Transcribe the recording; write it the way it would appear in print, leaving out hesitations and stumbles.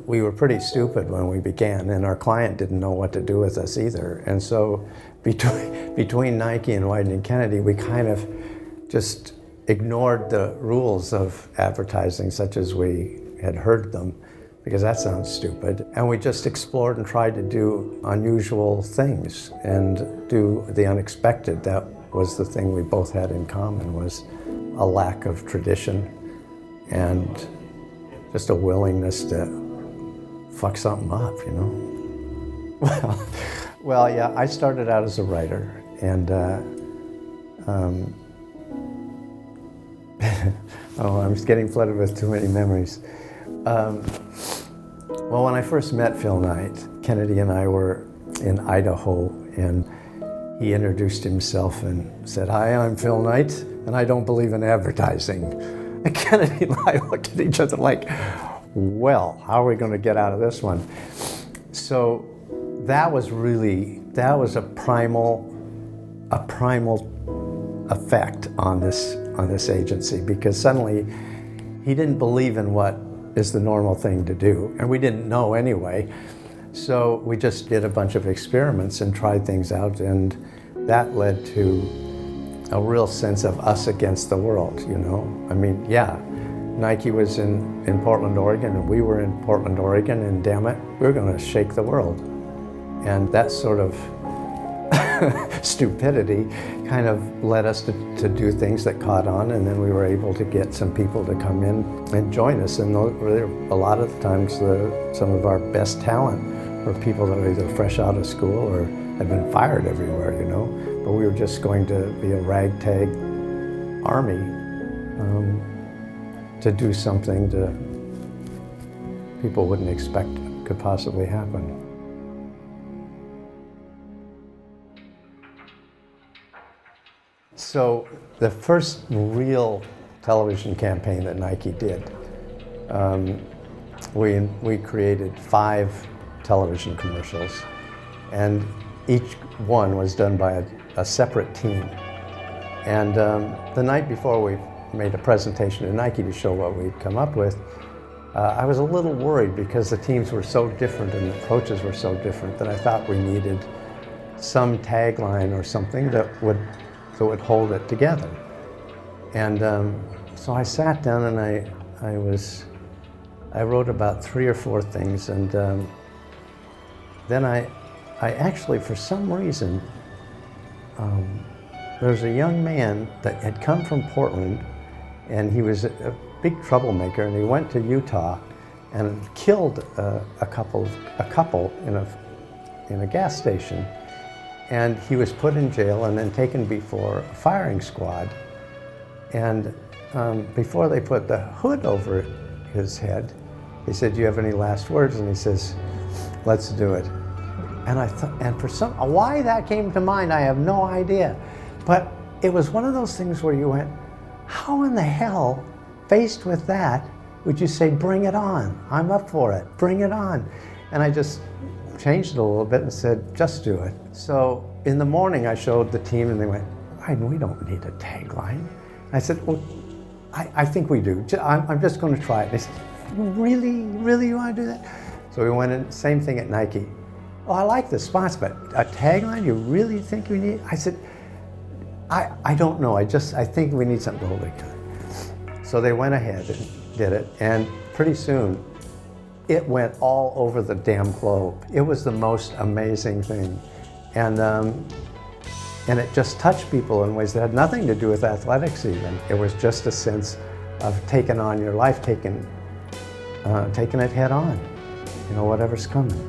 We were pretty stupid when we began, and our client didn't know what to do with us either. And so between Nike and Wieden Kennedy, we kind of just ignored the rules of advertising such as we had heard them, because that sounds stupid. And we just explored and tried to do unusual things and do the unexpected. That was the thing we both had in common, was a lack of tradition and just a willingness to fuck something up, you know? Well, yeah, I started out as a writer, and oh, I'm just getting flooded with too many memories. Well, when I first met Phil Knight, Kennedy and I were in Idaho, and he introduced himself and said, "Hi, I'm Phil Knight, and I don't believe in advertising." And Kennedy and I looked at each other like, well, how are we going to get out of this one? So that was a primal effect on this agency, because suddenly he didn't believe in what is the normal thing to do, and we didn't know anyway. So we just did a bunch of experiments and tried things out, and that led to a real sense of us against the world, you know? I mean, yeah, Nike was in Portland, Oregon, and we were in Portland, Oregon, and damn it, we were going to shake the world. And that sort of stupidity kind of led us to do things that caught on, and then we were able to get some people to come in and join us. And a lot of the times, some of our best talent were people that were either fresh out of school or had been fired everywhere, you know. But we were just going to be a ragtag army to do something that people wouldn't expect could possibly happen. So the first real television campaign that Nike did, we created 5 television commercials, and each one was done by a separate team. And the night before we made a presentation to Nike to show what we'd come up with, I was a little worried because the teams were so different and the approaches were so different that I thought we needed some tagline or something that would hold it together. And so I sat down and I wrote about 3 or 4 things, and then I actually, for some reason, there was a young man that had come from Portland, and he was a big troublemaker, and he went to Utah and killed a couple in a gas station. And he was put in jail and then taken before a firing squad. And before they put the hood over his head, he said, "Do you have any last words?" And he says, "Let's do it." And I thought, and for why that came to mind, I have no idea. But it was one of those things where you went, how in the hell, faced with that, would you say, "Bring it on, I'm up for it, bring it on"? And I just changed it a little bit and said, "Just do it." So in the morning I showed the team and they went, "We don't need a tagline." I said, "Well, I think we do. I'm just going to try it." And they said, Really you want to do that?" So we went in, same thing at Nike. "Oh, I like the spots, but a tagline, you really think we need?" I said, I don't know, I think we need something to hold together. So they went ahead and did it, and pretty soon it went all over the damn globe. It was the most amazing thing. And it just touched people in ways that had nothing to do with athletics even. It was just a sense of taking on your life, taking it head on, you know, whatever's coming.